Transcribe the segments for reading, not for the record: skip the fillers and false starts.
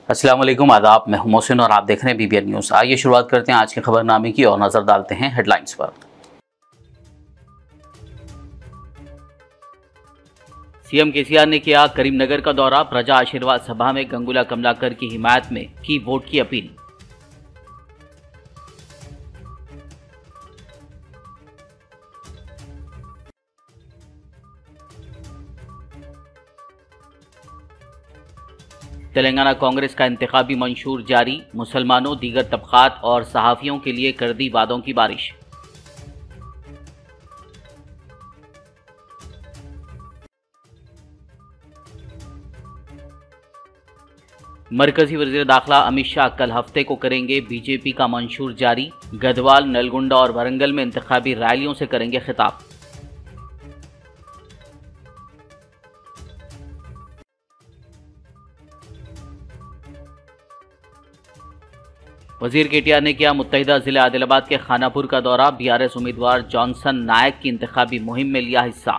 अस्सलाम वालेकुम, आदाब। मैं हूं मोहसिन और आप देख रहे हैं BBN न्यूज़। आइए शुरुआत करते हैं आज के खबरनामे की और नजर डालते हैं हेडलाइंस पर। सीएम केसीआर ने किया करीमनगर का दौरा। प्रजा आशीर्वाद सभा में गंगुला कमलाकर की हिमायत में की वोट की अपील। तेलंगाना कांग्रेस का इंतखाबी मंशूर जारी। मुसलमानों, दीगर तबकात और सहाफ़ियों के लिए कर दी वादों की बारिश। मरकजी वज़ीर दाखिला अमित शाह कल हफ्ते को करेंगे बीजेपी का मंशूर जारी। गढ़वाल, नलगुंडा और वरंगल में इंतखाबी रैलियों से करेंगे खिताब। वजीर KTR ने किया मुत्तहिदा जिले आदिलाबाद के खानापुर का दौरा। BRS उम्मीदवार जॉनसन नायक की इंतखाबी मुहिम में लिया हिस्सा।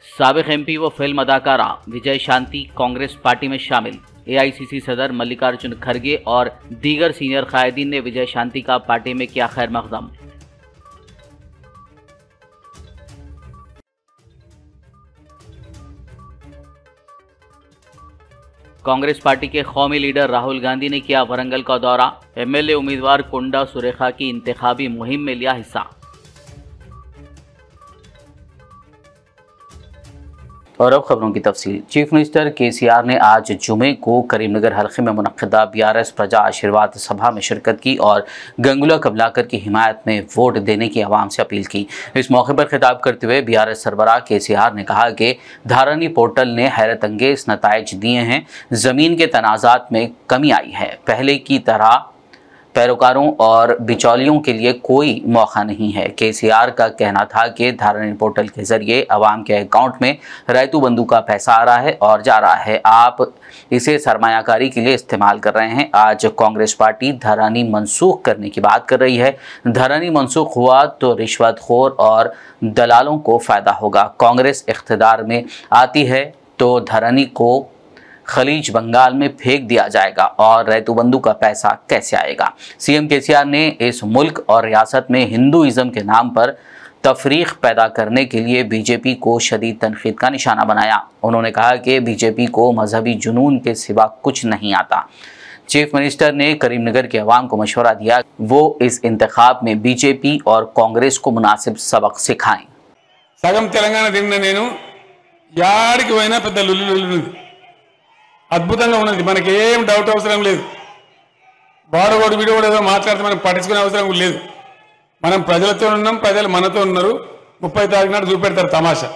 साबिक MP व फिल्म अदाकारा विजय शांति कांग्रेस पार्टी में शामिल। AICC सदर मल्लिकार्जुन खड़गे और दीगर सीनियर कायदीन ने विजय शांति का पार्टी में किया खैर मकदम। कांग्रेस पार्टी के कौमी लीडर राहुल गांधी ने किया वरंगल का दौरा। MLA उम्मीदवार कोंडा सुरेखा की इंतखाबी मुहिम में लिया हिस्सा। और अब खबरों की तफसील। चीफ मिनिस्टर KCR ने आज जुमे को करीमनगर हल्के में मुनक्किदा BRS प्रजा आशीर्वाद सभा में शिरकत की और गंगुला कमलाकर की हिमायत में वोट देने की आवाम से अपील की। इस मौके पर खिताब करते हुए BRS सरबराह KCR ने कहा कि धारानी पोर्टल ने हैरत अंगेज नताइज दिए हैं। ज़मीन के तनाज़ात में कमी आई है। पहले की तरह पैरोकारों और बिचौलियों के लिए कोई मौका नहीं है। KCR का कहना था कि धारानी पोर्टल के जरिए आवाम के अकाउंट में रैतू बंधु का पैसा आ रहा है और जा रहा है। आप इसे सरमायाकारी के लिए इस्तेमाल कर रहे हैं। आज कांग्रेस पार्टी धारानी मनसूख करने की बात कर रही है। धारानी मनसूख हुआ तो रिश्वतखोर और दलालों को फ़ायदा होगा। कांग्रेस इख्तिदार में आती है तो धारानी को खलीज बंगाल में फेंक दिया जाएगा और रैतुबंधु का पैसा कैसे आएगा। CM KCR ने इस मुल्क और रियासत में हिंदुइज़्म के नाम पर तफरीक पैदा करने के लिए BJP को शदीद तनकीद का निशाना बनाया। उन्होंने कहा कि BJP को मजहबी जुनून के सिवा कुछ नहीं आता। चीफ मिनिस्टर ने करीमनगर के अवाम को मशवरा दिया वो इस इंतखाब में BJP और कांग्रेस को मुनासिब सबक सिखाएं। సగం తెలంగాణ తిన్న నేను యాడికి పోయినా పెద్ద లుల్లు అద్భుతంగా ఉన్నది। మనకి ఏం డౌట్ అవసరం లేదు। బాడగోడు వీడియోడు ఏదో మాట్లాడితే మనం పట్టించుకునే అవసరం లేదు। మనం ప్రజలతో ఉన్నాం, ప్రజలు మనతో ఉన్నారు। 30 తారీఖు నాడు చూపెడతారు తమాషా।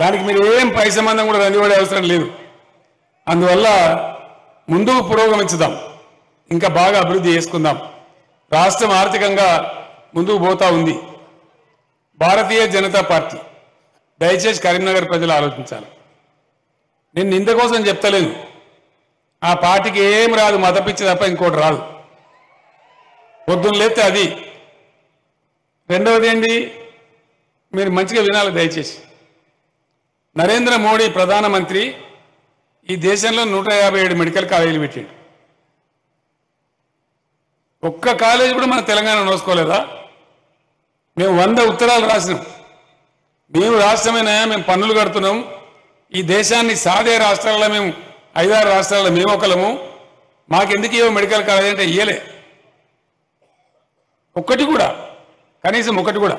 దానికి మీరు ఏం పై సంబంధం కూడా రందిపడే అవసరం లేదు। అందువల్ల ముందుకు పురోగమించుదాం, ఇంకా బాగా అభివృద్ధి చేసుకుందాం। రాష్ట్రం ఆర్థికంగా ముందుకు పోతా ఉంది। భారతీయ జనతా పార్టీ దయచేసి కరీంనగర్ ప్రజలు ఆలోచించాలి। నేను నింద కోసం చెప్తలేను। ఆ పార్టీకి ఏం రాదు, మతపిచ్చి తప్ప ఇంకోటి రాదు। పొద్దున్న లేస్తే అది। రెండవది ఏంటి, మీరు మంచిగా వినాలి దయచేసి। నరేంద్ర మోడీ ప్రధానమంత్రి ఈ దేశంలో 157 మెడికల్ కాలేజీలు పెట్టాడు। ఒక్క కాలేజీ కూడా మన తెలంగాణ నోసుకోలేదా? మేము 100 ఉత్తరాలు రాసినాం। మేము రాష్ట్రమైనా మేము పన్నులు కడుతున్నాం। ఈ దేశాన్ని సాదే రాష్ట్రాల్లో మేము 5-6 రాష్ట్రాల్లో మేము ఒకలము। మాకెందుకు ఇవ్వ మెడికల్ కాలేజ్ అంటే ఇయ్యలే ఒక్కటి కూడా, కనీసం ఒకటి కూడా।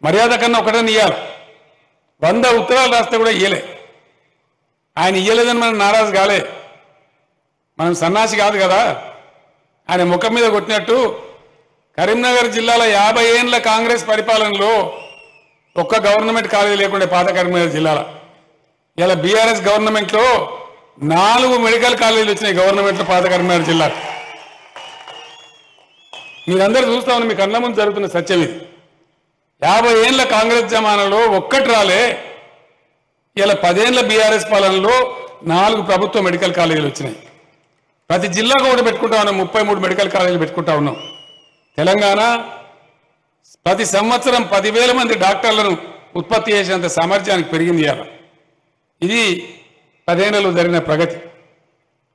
మర్యాద కన్నా ఒకటని ఇయ్యాలి। 100 ఉత్తరాలు రాస్తే కూడా ఇయ్యలే। ఆయన ఇయ్యలేదని మనం నారాజు కాలే, మనం సన్నాసి కాదు కదా। ఆయన ముఖం మీద కొట్టినట్టు కరీంనగర్ జిల్లాలో 50 ఏళ్ల కాంగ్రెస్ పరిపాలనలో ఒక్క గవర్నమెంట్ కాలేజీ లేకుండే పాత కరీంనగర్ జిల్లాలో। ఇలా BRS గవర్నమెంట్లో 4 మెడికల్ కాలేజీలు వచ్చినాయి గవర్నమెంట్లో పాత కరీంనగర్ జిల్లాకు। మీరందరూ చూస్తా ఉన్నారు, మీ కళ్ళ ముందు జరుగుతున్న సత్యం ఇది। 50 ఏళ్ల కాంగ్రెస్ జమానాలో ఒక్కటి రాలే। ఇలా 10 ఏళ్ల BRS పాలనలో 4 ప్రభుత్వ మెడికల్ కాలేజీలు వచ్చినాయి। ప్రతి జిల్లాకు ఒకటి పెట్టుకుంటా ఉన్నాం, 33 మెడికల్ కాలేజీలు పెట్టుకుంటా ఉన్నాం। తెలంగాణ ప్రతి సంవత్సరం 10,000 మంది డాక్టర్లను ఉత్పత్తి చేసేంత సామర్థ్యానికి పెరిగింది ఇవాళ. ఇది 10 ఏళ్లలో జరిగిన ప్రగతి.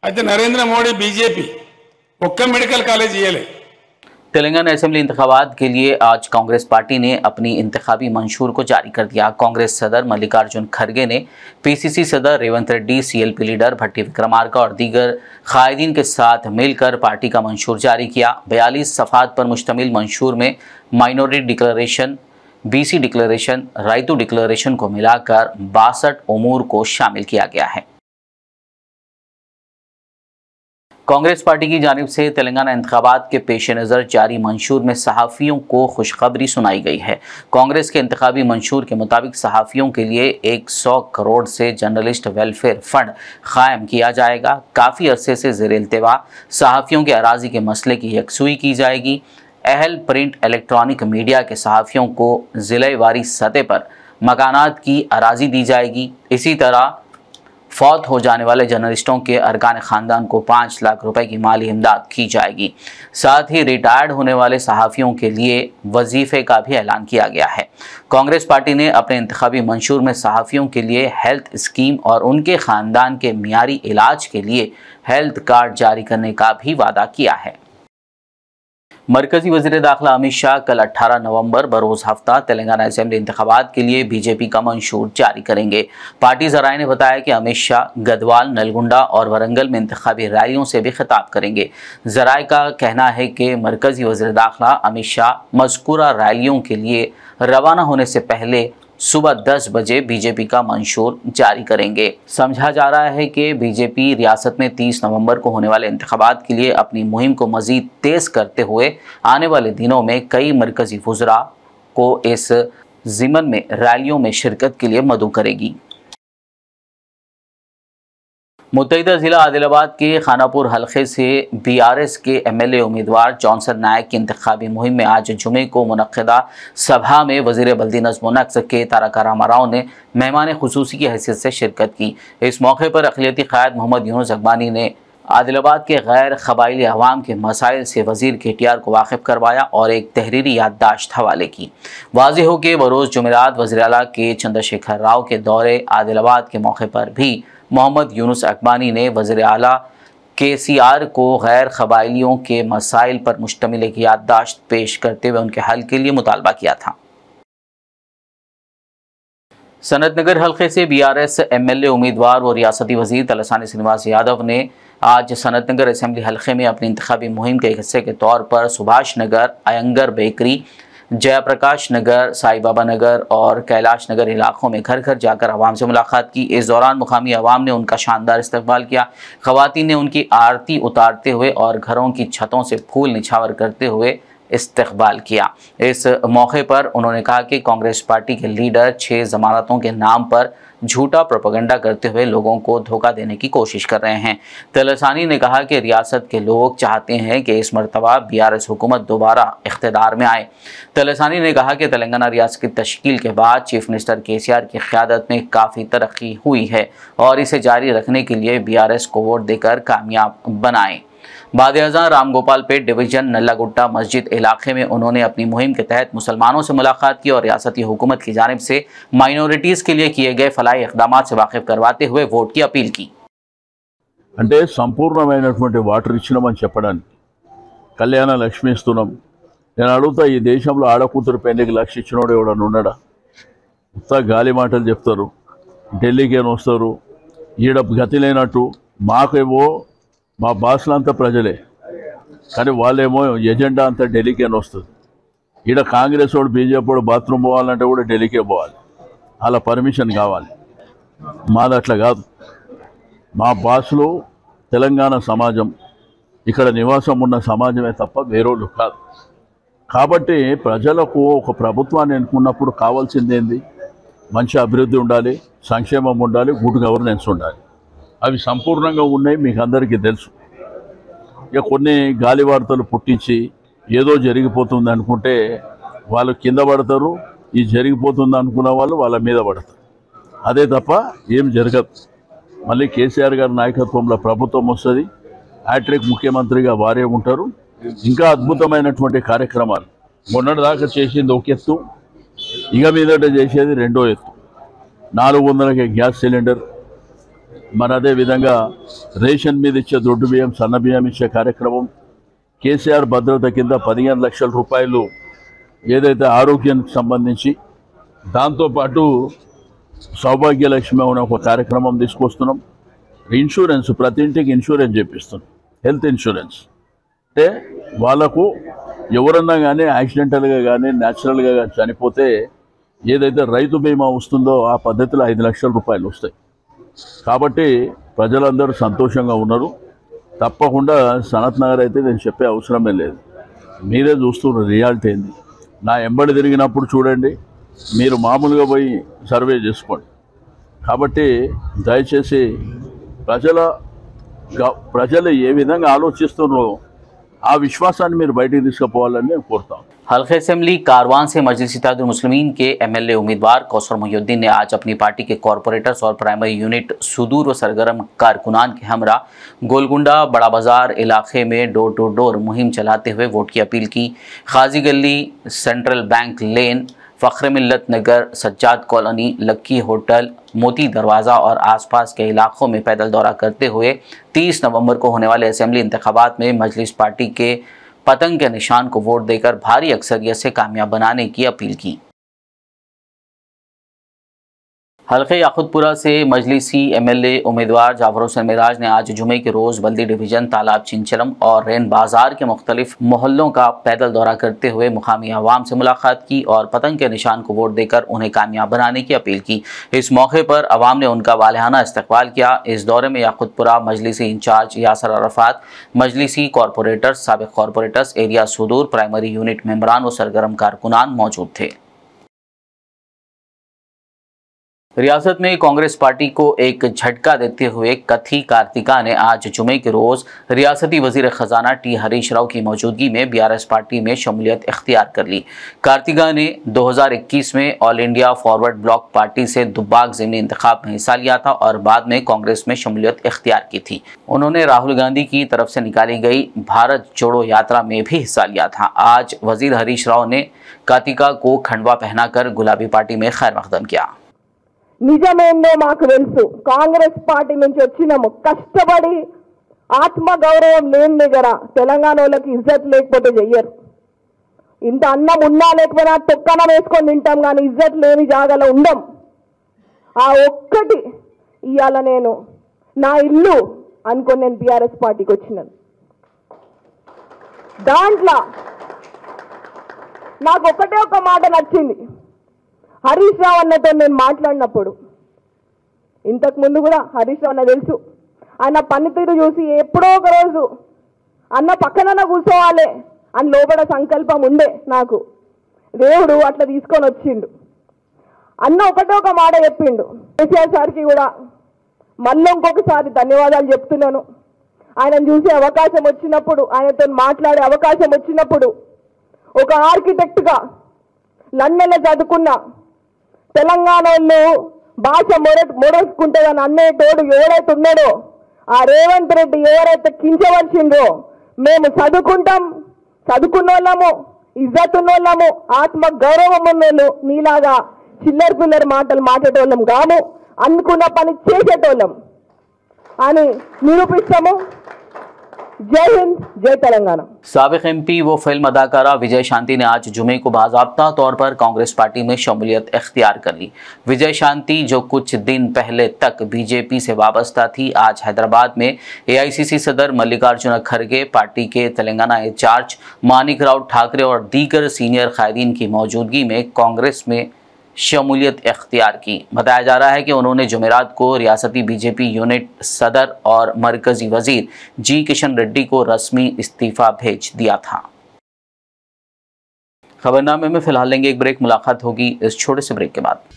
అయితే నరేంద్ర మోడీ बीजेपी ఒక్క మెడికల్ కాలేజ్ ఇయ్యలే. तेलंगाना असेंबली इंतखाबात के लिए आज कांग्रेस पार्टी ने अपनी इंतखाबी मंशूर को जारी कर दिया। कांग्रेस सदर मल्लिकार्जुन खड़गे ने पीसीसी सदर रेवंत रेड्डी, सीएलपी लीडर भट्टी विक्रमार्का और दीगर कायदीन के साथ मिलकर पार्टी का मंशूर जारी किया। 42 सफ़ात पर मुश्तमिल मंशूर में minority declaration, BC declaration, Rythu declaration को मिलाकर 62 उमूर को शामिल किया गया है। कांग्रेस पार्टी की जानिब से तेलंगाना इंतखाबात के पेश नज़र जारी मंशूर में सहाफ़ियों को खुशखबरी सुनाई गई है। कांग्रेस के इंतखाबी मंशूर के मुताबिक सहाफ़ियों के लिए 100 करोड़ से जर्नलिस्ट वेलफेयर फंड कायम किया जाएगा। काफ़ी अरसे से ज़ेर इल्तिवा सहाफ़ियों के अराज़ी के मसले की यकसुई की जाएगी। अहल प्रिंट इलेक्ट्रॉनिक मीडिया के सहाफ़ियों को ज़िलेवारी सतह पर मकानात की अराज़ी दी जाएगी। इसी तरह फौत हो जाने वाले जर्नलिस्टों के अरकान ख़ानदान को 5 लाख रुपए की माली इमदाद की जाएगी। साथ ही रिटायर्ड होने वाले सहाफ़ियों के लिए वजीफ़े का भी ऐलान किया गया है। कांग्रेस पार्टी ने अपने इंतखाबी मंशूर में सहाफ़ियों के लिए हेल्थ स्कीम और उनके ख़ानदान के मियारी इलाज के लिए हेल्थ कार्ड जारी करने का भी वादा किया है। मरकजी वज़ीर दाखिला अमित शाह कल 18 नवंबर बरोज़ हफ्ता तेलंगाना असेंबली इंतखाबात के लिए बीजेपी का मंशूर जारी करेंगे। पार्टी ज़राए ने बताया कि अमित शाह गदवाल, नलगुंडा और वरंगल में इंतखाबी रैलियों से भी खिताब करेंगे। ज़राए का कहना है कि मरकजी वज़ीर दाखिला अमित शाह मज़कूरा रैलियों के लिए रवाना होने से पहले सुबह 10 बजे बीजेपी का मंशूर जारी करेंगे। समझा जा रहा है कि बीजेपी रियासत में 30 नवंबर को होने वाले इंतखाबात के लिए अपनी मुहिम को मज़ीद तेज़ करते हुए आने वाले दिनों में कई मरकज़ी वुज़रा को इस ज़िमन में रैलियों में शिरकत के लिए मदऊ करेगी। मुत्तहिदा ज़िला आदिलाबाद के खानापुर हलके से बीआरएस के एमएलए उम्मीदवार जॉनसन नायक की इंतखाबी मुहिम में आज जुमे को मुनक्किदा सभा में वज़ीर बल्दी नज़्म व नक्श के तारका रामाराव ने मेहमान खुसूसी की हैसियत से शिरकत की। इस मौके पर अक़लियती क़ायद मोहम्मद यूनुस अकबानी ने आदिलाबाद के गैर क़बाइली अवाम के मसाइल से वज़ीर केटीआर को वाकिफ़ करवाया और एक तहरीरी याददाश्त हवाले की। वाज़ेह हो कि बरोज़ जुमेरात वज़ीर आला के चंद्रशेखर राव के दौरे आदिलाबाद के मौके पर भी मोहम्मद यूनुस अकबानी ने वज़ीर आला केसीआर को गैर क़बाइलियों के मसाइल पर मुश्तमिल एक याददाश्त पेश करते हुए उनके हल के लिए मुतालबा किया था। सनतनगर हल्के से बीआरएस एमएलए उम्मीदवार व रियासती वज़ीर तलसानी श्रीनिवास यादव ने आज सनतनगर असेंबली हल्के में अपनी इंतखाबी मुहिम के एक हिस्से के तौर पर सुभाष नगर, अयंगर बेकरी, जयप्रकाश नगर, साई बाबा नगर और कैलाश नगर इलाकों में घर घर जाकर आवाम से मुलाकात की। इस दौरान मुकामी आवाम ने उनका शानदार इस्तकबाल किया। ख़वातीन ने उनकी आरती उतारते हुए और घरों की छतों से फूल निछावर करते हुए इस्तकबाल किया। इस मौके पर उन्होंने कहा कि कांग्रेस पार्टी के लीडर 6 ज़मानतों के नाम पर झूठा प्रोपेगेंडा करते हुए लोगों को धोखा देने की कोशिश कर रहे हैं। तलसानी ने कहा कि रियासत के लोग चाहते हैं कि इस मरतबा बीआरएस हुकूमत दोबारा इख्तिदार में आए। तलसानी ने कहा कि तेलंगाना रियासत की तश्कील के बाद चीफ मिनिस्टर केसीआर की क़यादत में काफ़ी तरक्की हुई है और इसे जारी रखने के लिए बीआरएस को वोट देकर कामयाब बनाएं। बाद-ए-अज़ां रामगोपालपेट डिवीज़न नल्लागुट्टा मस्जिद इलाके में उन्होंने अपनी मुहिम के तहत मुसलमानों से मुलाकात की और रियासती हुकूमत की जानिब से माइनॉरिटीज़ के लिए किए गए फलाही इक़दामात से वाकिफ़ करवाते हुए वोट की अपील की। అంటే సంపూర్ణమైనటువంటి వాటర్ ఇచ్చినామని చెప్పడానికి కళ్యాణ లక్ష్మి ఇస్తున్నాం. నేను అడుగుతా, ఈ దేశంలో ఆడకూతురు పెళ్లికి లక్ష ఇచ్చినోడు ఎవడన్నా ఉన్నాడా? ఉత్త గాలి మాటలు చెప్తారు, ఢిల్లీకి ఏమో వస్తారు, ఈడ గతి లేనట్టు. మాకేమో మా బాసులంతా ప్రజలే, కానీ వాళ్ళేమో ఎజెండా అంతా ఢిల్లీకి అని వస్తుంది. ఈడ కాంగ్రెస్ వాడు బీజేపీ వాడు బాత్రూమ్ పోవాలంటే కూడా ఢిల్లీకే పోవాలి, అలా పర్మిషన్ కావాలి. మాది అట్లా కాదు. మా బాసులు తెలంగాణ సమాజం, ఇక్కడ నివాసం ఉన్న సమాజమే తప్ప వేరేళ్ళు కాదు. కాబట్టి ప్రజలకు ఒక ప్రభుత్వాన్ని ఎన్నుకున్నప్పుడు కావాల్సింది ఏంది? మంచి అభివృద్ధి ఉండాలి, సంక్షేమం ఉండాలి, గుడ్ గవర్నెన్స్ ఉండాలి. అవి సంపూర్ణంగా ఉన్నాయి, మీకు అందరికీ తెలుసు. ఇక కొన్ని గాలి వార్తలు పుట్టించి ఏదో జరిగిపోతుంది అనుకుంటే వాళ్ళు కింద పడతారు, ఈ జరిగిపోతుంది అనుకున్న వాళ్ళు వాళ్ళ మీద పడతారు. అదే తప్ప ఏం జరగదు. మళ్ళీ కేసీఆర్ గారి నాయకత్వంలో ప్రభుత్వం వస్తుంది, హ్యాట్రిక్ ముఖ్యమంత్రిగా వారే ఉంటారు. ఇంకా అద్భుతమైనటువంటి కార్యక్రమాలు మొన్నటిదాకా చేసింది ఒక ఎత్తు, ఇక మీదట చేసేది రెండో ఎత్తు. 400కే గ్యాస్ సిలిండర్, మరి అదేవిధంగా రేషన్ మీద ఇచ్చే దొడ్డు బియ్యం, సన్న బియ్యం ఇచ్చే కార్యక్రమం, కేసీఆర్ భద్రత కింద 15 లక్షల రూపాయలు ఏదైతే ఆరోగ్యానికి సంబంధించి, దాంతోపాటు సౌభాగ్యలక్ష్మి అనే ఒక కార్యక్రమం తీసుకొస్తున్నాం. ఇన్సూరెన్స్, ప్రతి ఇంటికి ఇన్సూరెన్స్ చేపిస్తున్నాం, హెల్త్ ఇన్సూరెన్స్. అంటే వాళ్ళకు ఎవరన్నా కానీ యాక్సిడెంటల్గా కానీ న్యాచురల్గా కానీ చనిపోతే ఏదైతే రైతు బీమా వస్తుందో ఆ పద్ధతిలో 5 లక్షల రూపాయలు వస్తాయి. కాబట్టి ప్రజలందరూ సంతోషంగా ఉన్నారు. తప్పకుండా సనత్ నగర్ అయితే నేను చెప్పే అవసరమే లేదు, మీరే చూస్తున్నారు రియాలిటీ ఏంది. నా ఎంబడి తిరిగినప్పుడు చూడండి, మీరు మామూలుగా పోయి సర్వే చేసుకోండి. కాబట్టి దయచేసి ప్రజలు ఏ విధంగా ఆలోచిస్తున్నారో ఆ విశ్వాసాన్ని మీరు బయటికి తీసుకుపోవాలని నేను కోరుతాను. हल्के असेंबली कारवान से मजलिस इत्तेहादुल मुस्लिमीन के एमएलए उम्मीदवार कौसर मोहिउद्दीन ने आज अपनी पार्टी के कॉरपोरेटर्स और प्राइमरी यूनिट सुदूर व सरगर्म कारकुनान के हमरा गोलकुंडा बड़ा बाजार इलाके में डोर टू डोर मुहिम चलाते हुए वोट की अपील की। खाजी गली, सेंट्रल बैंक लेन, फ़ख्र मिल्लत नगर, सज्जाद कॉलोनी, लक्की होटल, मोती दरवाज़ा और आसपास के इलाकों में पैदल दौरा करते हुए 30 नवंबर को होने वाले असेंबली इंतखाबात में मजलिस पार्टी के पतंग के निशान को वोट देकर भारी अक्सरियत से कामयाब बनाने की अपील की। हल्के याकुतपुरा से मजलिसी एमएलए उम्मीदवार जाफर हुसैन मिराज ने आज जुमे के रोज़ बल्दी डिवीज़न, तालाब चिंचलम और रैन बाजार के मुख्तलिफ मोहल्लों का पैदल दौरा करते हुए मुकामी अवाम से मुलाकात की और पतंग के निशान को वोट देकर उन्हें कामयाब बनाने की अपील की। इस मौके पर अवाम ने उनका वालिहाना इस्तकबाल किया। इस दौरे में याकुतपुरा मजलिसी इंचार्ज यासर अरफात, मजलिसी कॉरपोरेटर्स, साबिक कॉरपोरेटर्स, एरिया सुदूर, प्राइमरी यूनिट मेंबरान व सरगर्म कारकुनान मौजूद थे। रियासत में कांग्रेस पार्टी को एक झटका देते हुए कथी कार्तिका ने आज जुमे के रोज रियासती वजीर खजाना टी हरीश राव की मौजूदगी में बीआरएस पार्टी में शमूलियत इख्तियार कर ली। कार्तिका ने 2021 में all India forward block party से दुब्बाक ज़िमनी इंतखाब में हिस्सा लिया था और बाद में कांग्रेस में शमूलियत इख्तियार की थी। उन्होंने राहुल गांधी की तरफ से निकाली गई भारत जोड़ो यात्रा में भी हिस्सा लिया था। आज वजीर हरीश राव ने कार्तिका को खंडवा पहनाकर गुलाबी पार्टी में खैर मकदम किया। నిజమేందో మాకు తెలుసు, కాంగ్రెస్ పార్టీ నుంచి వచ్చినాము కష్టపడి. ఆత్మ గౌరవం లేని దగ్గర తెలంగాణ వాళ్ళకి ఇజ్జత్ లేకపోతే చెయ్యరు. ఇంత అన్నం ఉన్నా లేకపోయినా తొక్కనం వేసుకొని తింటాం, కానీ ఇజ్జత్ లేని జాగాలో ఉండం. ఆ ఒక్కటి ఇవాళ నేను నా ఇల్లు అనుకొని నేను బీఆర్ఎస్ పార్టీకి వచ్చినాను. దాంట్లో నాకు ఒకటే ఒక మాట నచ్చింది. హరీష్ రావు అన్నతో నేను మాట్లాడినప్పుడు, ఇంతకు ముందు కూడా హరీష్ రావు అన్న తెలుసు, ఆయన పనితీరు చూసి ఎప్పుడో ఒక రోజు అన్న పక్కన కూర్చోవాలి అని లోపల సంకల్పం ఉండే నాకు. దేవుడు అట్లా తీసుకొని వచ్చిండు. అన్న ఒకటే ఒక మాట చెప్పిండు. కేసీఆర్ సార్కి కూడా మళ్ళీ ఇంకొకసారి ధన్యవాదాలు చెప్తున్నాను. ఆయనను చూసే అవకాశం వచ్చినప్పుడు, ఆయనతో మాట్లాడే అవకాశం వచ్చినప్పుడు, ఒక ఆర్కిటెక్ట్గా లండన్లో చదువుకున్న తెలంగాణలో భాష మొడసుకుంటుందని అన్నేటోడు ఎవరైతే ఉన్నాడో, ఆ రేవంత్ రెడ్డి ఎవరైతే కించవలసిందో, మేము చదువుకుంటాం, చదువుకున్న వాళ్ళము, ఇజ్జత్ ఉన్నోళ్ళము, ఆత్మ గౌరవం ఉన్నోళ్ళు, నీలాగా చిల్లర పిల్లర మాటలు మాట్లాడేటోళ్ళం కాము, అనుకున్న పని చేసేటోళ్ళం అని నిరూపిస్తాము. जय हिंद, जय तेलंगाना। साबिक एमपी व फिल्म अदाकारा विजय शांति ने आज जुमे को बाज़ाब्ता तौर पर कांग्रेस पार्टी में शमूलियत इख्तियार कर ली। विजय शांति, जो कुछ दिन पहले तक बीजेपी से वाबस्ता थी, आज हैदराबाद में एआईसीसी सदर मल्लिकार्जुन खड़गे, पार्टी के तेलंगाना इंचार्ज मानिक राव ठाकरे और दीगर सीनियर कायदीन की मौजूदगी में कांग्रेस में शमूलियत इख्तियार की। बताया जा रहा है कि उन्होंने जुमेरात को रियासती बीजेपी यूनिट सदर और मरकजी वजीर जी किशन रेड्डी को रस्मी इस्तीफा भेज दिया था। खबरनामे में फिलहाल लेंगे एक ब्रेक, मुलाकात होगी इस छोटे से ब्रेक के बाद।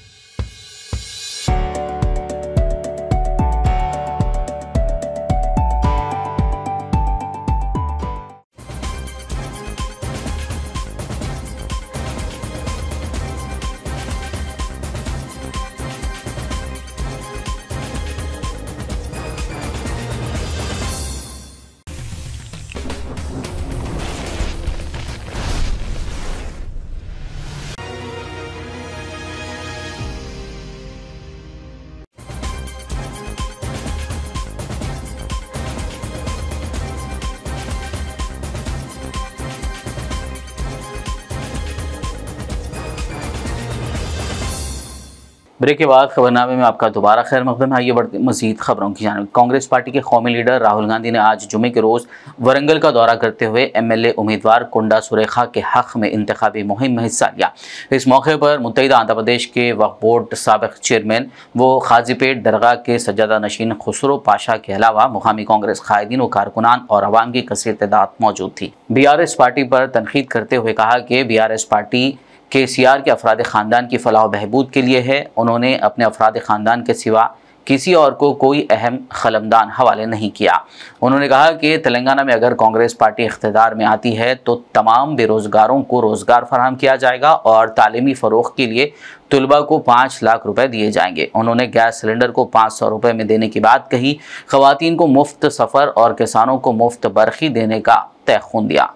ब्रेक के बाद खबरनामे में आपका दोबारा खैर मकदम है। आइए बढ़ते मजीद खबरों की जानिब। कांग्रेस पार्टी के कौमी लीडर राहुल गांधी ने आज जुमे के रोज़ वरंगल का दौरा करते हुए MLA उम्मीदवार कुंडा सुरेखा के हक़ में इंतखाबी मुहिम में हिस्सा लिया। इस मौके पर मुत्तहिदा आंध्र प्रदेश के वक्फ बोर्ड साबिक़ चेयरमैन व खाजीपेट दरगाह के सज्जादा नशीन खुसरो पाशा के अलावा मुकामी कांग्रेस कायदीन व कारकुनान और अवाम की कसीर तादाद मौजूद थी। BRS पार्टी पर तनकीद करते हुए कहा कि BRS पार्टी KCR के अफराद ख़ानदान की फलाह बहबूद के लिए है। उन्होंने अपने अफराद ख़ानदान के सिवा किसी और को कोई अहम खलमदान हवाले नहीं किया। उन्होंने कहा कि तेलंगाना में अगर कांग्रेस पार्टी इख्तिदार में आती है तो तमाम बेरोज़गारों को रोज़गार फराहम किया जाएगा और तालीमी फ़रोग़ के लिए तलबा को 5 लाख रुपए दिए जाएंगे। उन्होंने गैस सिलेंडर को 500 रुपये में देने की बात कही। ख़वातीन को मुफ्त सफ़र और किसानों को मुफ्त बरखी देने का तयख़ुन दिया।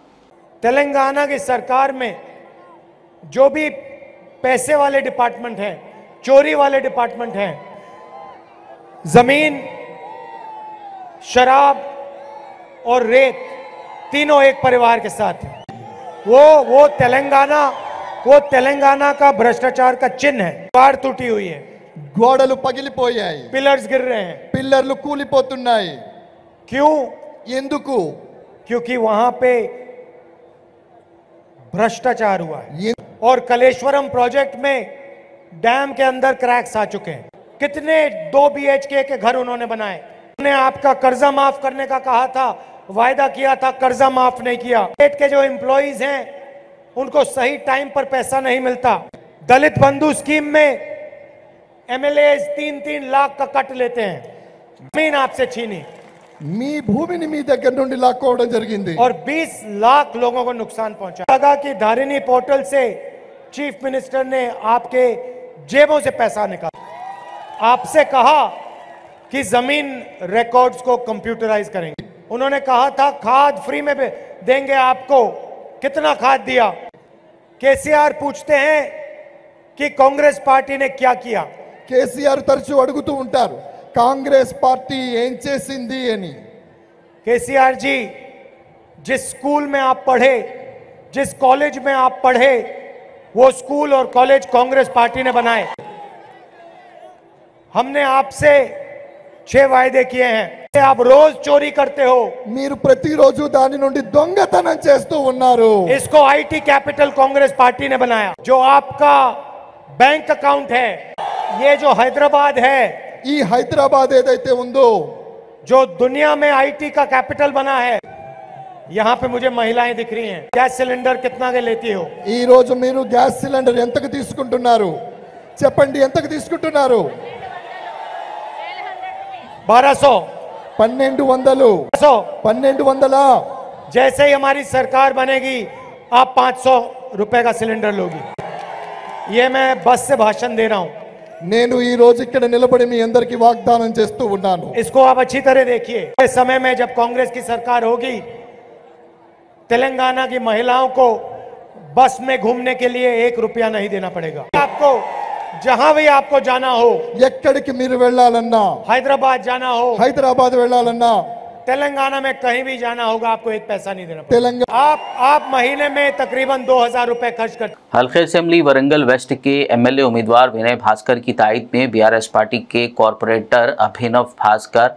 तेलंगाना की सरकार में जो भी पैसे वाले डिपार्टमेंट हैं, चोरी वाले डिपार्टमेंट हैं, जमीन, शराब और रेत तीनों एक परिवार के साथ हैं। वो तेलंगाना का भ्रष्टाचार का चिन्ह है। दीवार टूटी हुई है, గోడలు పగిలిపోయాయి, पिलर्स गिर रहे हैं। పిల్లర్లు కూలిపోతున్నాయి। क्यों? ఎందుకు? क्योंकि वहां पे भ्रष्टाचार हुआ है। और कलेश्वरम प्रोजेक्ट में डैम के अंदर क्रैक्स आ चुके हैं। कितने 2 BHK के घर उन्होंने बनाए। उन्होंने आपका कर्जा माफ करने का कहा था, वायदा किया था, कर्जा माफ नहीं किया। स्टेट के जो एम्प्लॉइज हैं उनको सही टाइम पर पैसा नहीं मिलता। दलित बंधु स्कीम में MLAs 3-3 लाख का कट लेते हैं। जमीन आपसे छीनी, మీ భూమిని మీ దగ్గర నుండి లాక్కోవడం జరిగింది। और 20 लाख लोगों को नुकसान पहुंचा। लगा कि धारिनी पोर्टल से चीफ मिनिस्टर ने आपके जेबों से पैसा निकाला। आपसे कहा कि जमीन रिकॉर्ड्स को कंप्यूटराइज करेंगे। उन्होंने कहा था खाद फ्री में देंगे आपको। कितना खाद दिया? KCR पूछते हैं कि कांग्रेस पार्टी ने क्या किया। కేసీఆర్ తరచూ అడుగుతూ ఉంటారు కాంగ్రెస్ పార్టీ ఏం చేసింది అని। KCR जी, जिस स्कूल में आप पढ़े, जिस कॉलेज में आप पढ़े, वो स्कूल और कॉलेज कांग्रेस पार्टी ने बनाए। हमने आपसे 6 वायदे किए हैं। आप रोज चोरी करते हो। మీరు ప్రతిరోజు దాని నుండి దొంగతనం చేస్తూ ఉన్నారు। इसको IT कैपिटल कांग्रेस पार्टी ने बनाया। जो आपका बैंक अकाउंट है, ये जो हैदराबाद है, ఈ హైదరాబాద్ ఏదైతే ఉందో, जो दुनिया में IT का कैपिटल बना है, यहाँ पे मुझे महिलाएं दिख रही हैं। गैस सिलेंडर कितना के लेती हो? ఈ రోజు మీరు గ్యాస్ సిలిండర్ ఎంతకు తీసుకుంటున్నారు? చెప్పండి, ఎంతకు తీసుకుంటున్నారు? 1200 1200 1200। जैसे ही हमारी सरकार बनेगी आप 500 रुपए का सिलेंडर लोगी। ये मैं बस से भाषण दे रहा हूं। నేను ఈ రోజు ఇక్కడ నిలబడి మీ అందరికీ వాగ్దానం చేస్తూ ఉన్నాను। इसको आप अच्छी तरह देखिए। इस समय में जब कांग्रेस की सरकार होगी, तेलंगाना की महिलाओं को बस में घूमने के लिए 1 रुपया नहीं देना पड़ेगा। आपको जहां भी आपको जाना हो, ఎక్కడికి మీరు వెళ్ళాలన్నా, हैदराबाद जाना हो, హైదరాబాద్ వెళ్ళాలన్నా, तेलंगाना में कहीं भी जाना होगा, आपको 1 पैसा नहीं देना पड़ेगा। తెలంగాణ आप महीने में तकरीबन 2000 रुपए खर्च करते। हल्के असेंबली वरंगल वेस्ट के MLA उम्मीदवार विनय भास्कर की तायद में BRS पार्टी के कॉरपोरेटर अभिनव भास्कर,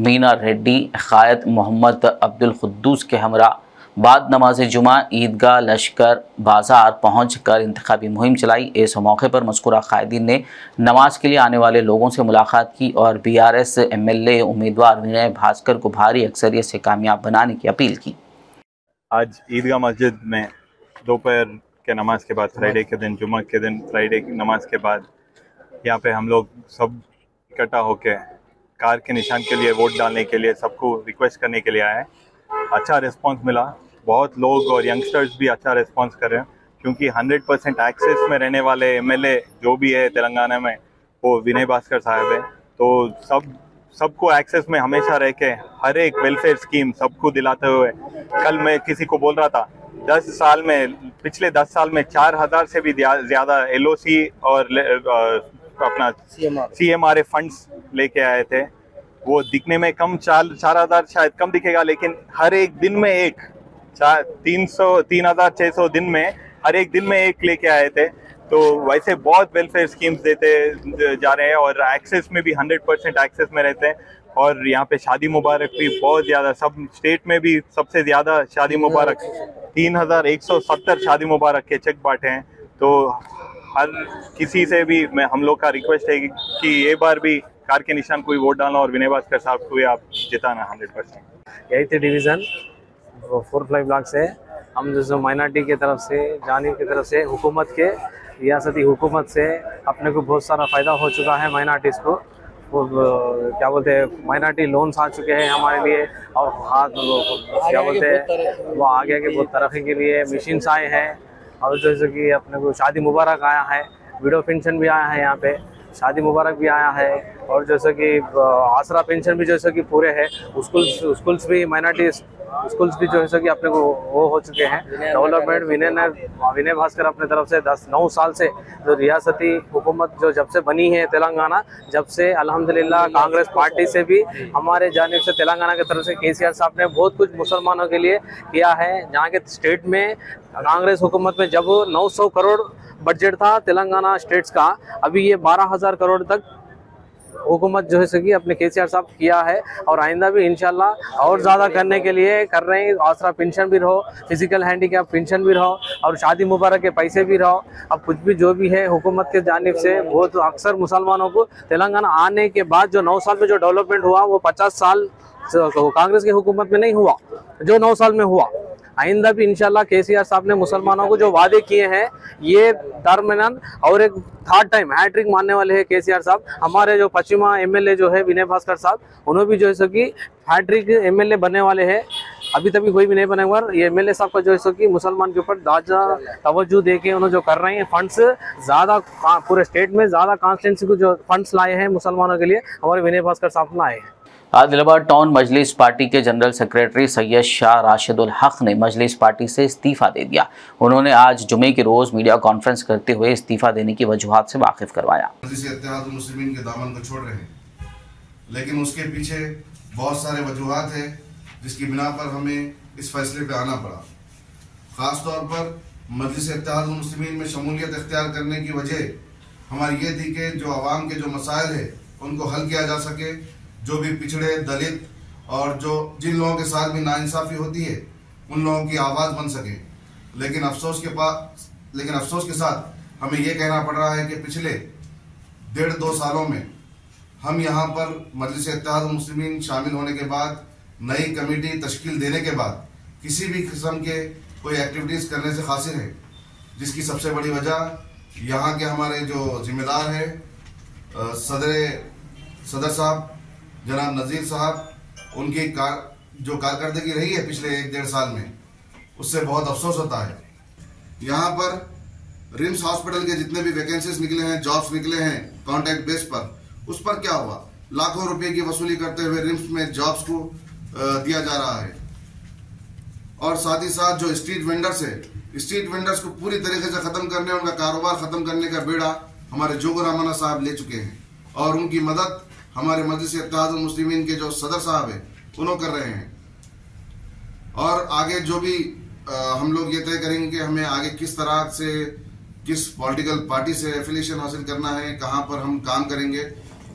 मीना रेड्डी, कायद मोहम्मद अब्दुल खुद्दूस के हमरा बाद नमाज जुमा ईदगाह लश्कर बाजार पहुंचकर इंतखाबी मुहिम चलाई। इस मौके पर मज़कूरा कायदीन ने नमाज के लिए आने वाले लोगों से मुलाकात की और BRS MLA उम्मीदवार विनय भास्कर को भारी अक्सरियत से कामयाब बनाने की अपील की। आज ईदगाह मस्जिद में दोपहर के नमाज के बाद, फ्राइडे के दिन, जुमा के दिन फ्राइडे की नमाज के बाद यहाँ पे हम लोग सब इकट्ठा होके कार के निशान के लिए वोट डालने के लिए सबको रिक्वेस्ट करने के लिए आए। अच्छा रिस्पांस मिला। बहुत लोग और यंगस्टर्स भी अच्छा रिस्पांस कर रहे हैं, क्योंकि 100% एक्सेस में रहने वाले MLA जो भी है तेलंगाना में, वो विनय भास्कर साहब है। तो सबको एक्सेस में हमेशा रह के हर एक वेलफेयर स्कीम सबको दिलाते हुए, कल मैं किसी को बोल रहा था 10 साल में, पिछले 10 साल में 4000 से भी ज़्यादा LOC और अपना CMRA फंड्स लेके आए थे। वो दिखने में कम 4000 शायद कम दिखेगा, लेकिन हर एक दिन में एक 3600 दिन में हर एक दिन में एक लेके आए थे। तो वैसे बहुत वेलफेयर स्कीम्स देते जा रहे हैं और एक्सेस में भी 100% एक्सेस में रहते हैं। और यहाँ पे शादी मुबारक भी बहुत ज़्यादा, सब स्टेट में भी सबसे ज़्यादा शादी मुबारक 3170 शादी मुबारक के चेक बांटे हैं। तो हर किसी से भी हम लोग का रिक्वेस्ट है कि ये बार भी कार के निशान कोई वोट डालना और विनय भास्कर साहब को आप जिताना 100%। 8th डिवीज़न 4 ब्लॉक से हम जो माइनॉरिटी की तरफ से, जानिब की तरफ से, हुकूमत के, रियासती हुकूमत से अपने को बहुत सारा फ़ायदा हो चुका है। माइनॉरिटीज़ को वो क्या बोलते हैं, माइनॉरिटी लोन्स आ चुके हैं हमारे लिए, और हाथ क्या बोलते हैं वो आगे के बहुत तरक्की के लिए मशीन्स आए हैं। और जैसे कि अपने को शादी मुबारक आया है, विडो पेंशन भी आया है, यहाँ पे शादी मुबारक भी आया है, और जैसे कि आसरा पेंशन भी जैसे कि पूरे है। स्कूल्स भी माइनॉरिटी स्कूल्स भी जैसे कि अपने को वो हो चुके हैं डेवलपमेंट। विनय भास्कर अपने तरफ से 9 साल से जो रियासती हुकूमत जो जब से बनी है तेलंगाना, जब से अल्हम्दुलिल्लाह कांग्रेस पार्टी से भी हमारे जानिब से तेलंगाना की तरफ से केसीआर साहब ने बहुत कुछ मुसलमानों के लिए किया है। जहाँ के स्टेट में कांग्रेस हुकूमत में जब 900 करोड़ बजट था तेलंगाना स्टेट्स का, अभी ये 12,000 करोड़ तक हुकूमत जो है कि अपने केसीआर साहब किया है। और आइंदा भी इंशाल्लाह और ज़्यादा करने के लिए कर रहे हैं। आसरा पेंशन भी रहो, फिजिकल हैंडीकैप पेंशन भी रहो, और शादी मुबारक के पैसे भी रहो। अब कुछ भी जो भी है हुकूमत के जानिब से बहुत अक्सर मुसलमानों को तेलंगाना आने के बाद जो 9 साल में जो डेवलपमेंट हुआ वो 50 साल कांग्रेस की हुकूमत में नहीं हुआ, जो 9 साल में हुआ। आइंदा भी इंशाल्लाह केसीआर साहब ने मुसलमानों को जो वादे किए हैं ये दरमियान और एक 3rd टाइम हैट्रिक मारने वाले हैं केसीआर साहब। हमारे जो पश्चिमा एमएलए जो है विनय भास्कर साहब, उन्होंने भी जो है सो कि हैट्रिक एमएलए बनने वाले हैं। अभी तक कोई भी नहीं बने हुआ। ये एमएलए साहब का जो है सो कि मुसलमान के ऊपर ज़्यादा तवज्जो दे के उन्होंने जो कर रहे हैं, फंड्स ज़्यादा पूरे स्टेट में ज़्यादा कॉन्स्टिट्यूंसी को जो फंड्स लाए हैं मुसलमानों के लिए, हमारे विनय भास्कर साहब लाए हैं। आदिलाबाद टाउन मजलिस पार्टी के जनरल सेक्रेटरी सैयद शाह राशिदुल हक ने मजलिस पार्टी से इस्तीफ़ा दे दिया। उन्होंने आज जुमे के रोज़ मीडिया कॉन्फ्रेंस करते हुए इस्तीफ़ा देने की वजूहात से वाकिफ करवाया। मजलिस इत्तेहादुल मुस्लिमीन के दामन को छोड़ रहे हैं, लेकिन उसके पीछे बहुत सारे वजूहात है जिसकी बिना पर हमें इस फैसले पर आना पड़ा। ख़ास तौर पर मजलिस इत्तेहादुल मुस्लिमीन में शमूलियत इख्तियार करने की वजह हमारी ये थी कि जो आवाम के जो मसाइल है उनको हल किया जा सके, जो भी पिछड़े, दलित और जो जिन लोगों के साथ भी नाइंसाफ़ी होती है उन लोगों की आवाज़ बन सके। लेकिन अफसोस के साथ हमें ये कहना पड़ रहा है कि पिछले 1.5-2 सालों में हम यहाँ पर मजलिस इत्तेहादुल मुस्लिमीन शामिल होने के बाद, नई कमेटी तश्कील देने के बाद किसी भी किस्म के कोई एक्टिविटीज़ करने से कासिर है, जिसकी सबसे बड़ी वजह यहाँ के हमारे जो जिम्मेदार है सदर साहब जनाब नज़ीर साहब, उनकी जो कारकर्दगी रही है पिछले 1-1.5 साल में, उससे बहुत अफसोस होता है। यहाँ पर रिम्स हॉस्पिटल के जितने भी वैकेंसीज निकले हैं, जॉब्स निकले हैं कॉन्ट्रैक्ट बेस पर, उस पर क्या हुआ? लाखों रुपए की वसूली करते हुए रिम्स में जॉब्स को दिया जा रहा है। और साथ ही साथ जो स्ट्रीट वेंडर्स है, स्ट्रीट वेंडर्स को पूरी तरीके से खत्म करने, उनका कारोबार खत्म करने का बेड़ा हमारे जोगो रामाना साहब ले चुके हैं, और उनकी मदद हमारे मजलिस इत्तेहादुल मुस्लिमीन के जो सदर साहब हैं उन्होंने कर रहे हैं। और आगे जो भी हम लोग ये तय करेंगे कि हमें आगे किस तरह से, किस पॉलिटिकल पार्टी से एफिलिएशन हासिल करना है, कहाँ पर हम काम करेंगे।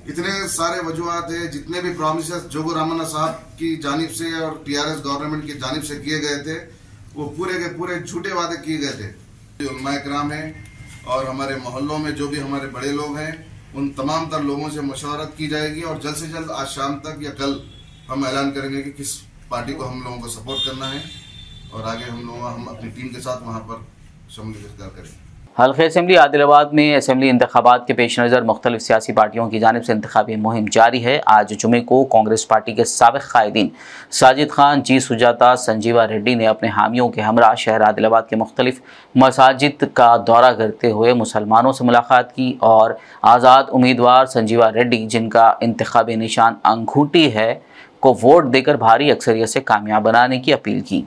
इतने सारे वजूहात है, जितने भी प्रॉमिसेस जोगो रामाना साहब की जानिब से और टीआरएस गवर्नमेंट की जानिब से किए गए थे, वो पूरे के पूरे झूठे वादे किए गए थे। उलमाए किराम हैं और हमारे मोहल्लों में जो भी हमारे बड़े लोग हैं, उन तमाम तर लोगों से मशवरत की जाएगी और जल्द से जल्द आज शाम तक या कल हम ऐलान करेंगे कि किस पार्टी को हम लोगों को सपोर्ट करना है, और आगे हम अपनी टीम के साथ वहाँ पर शमूलियत इख्तियार करेंगे। हल्के असम्बली आदिलाबाद में असम्बली इंतखाबात के पेश नज़र मुख्तलिफ सियासी पार्टियों की जानिब से इंतखाबी मुहिम जारी है। आज जुमे को कांग्रेस पार्टी के साबिक़ कायदीन साजिद खान, जी सुजाता, संजीवा रेड्डी ने अपने हामियों के हमरा शहर आदिलाबाद के मुख्तलिफ मसाजिद का दौरा करते हुए मुसलमानों से मुलाकात की और आज़ाद उम्मीदवार संजीवा रेड्डी, जिनका इंतखाबी निशान अंगूठी है, को वोट देकर भारी अक्सरियत से कामयाब बनाने की अपील की।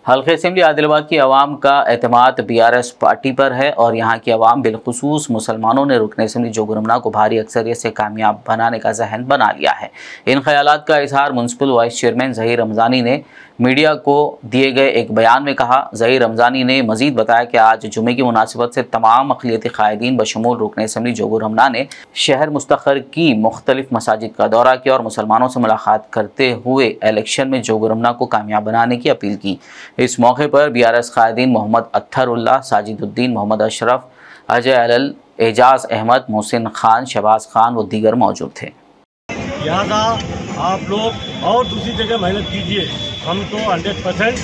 हल्के असेंबली आदिलाबाद की आवाम का एतमाद बीआरएस पार्टी पर है और यहाँ की आवाम बिलखुसूस मुसलमानों ने रुकन असेंबली जोगर रमना को भारी अक्सरियत से कामयाब बनाने का जहन बना लिया है। इन ख्यालात का इजहार municipal vice chairman Zaheer Ramzani ने मीडिया को दिए गए एक बयान में कहा। ज़हीर रमज़ानी ने मजीद बताया कि आज जुमे की मुनासिबत से तमाम अक़लियती क़ायदीन बशमूल रुकन असेंबली जोगर रमना ने शहर मुस्तखर की मुख्तलिफ मसाजिद का दौरा किया और मुसलमानों से मुलाकात करते हुए इलेक्शन में जोगर रमना को कामयाब बनाने की अपील की। इस मौके पर बीआरएस क़ायदीन मोहम्मद अत्थरुल्लाह, साजिदुद्दीन, मोहम्मद अशरफ, अजय अलल, एजाज अहमद, मोहसिन खान, शहबाज खान व दीगर मौजूद थे। लिहाजा आप लोग और दूसरी जगह मेहनत कीजिए। हम तो 100%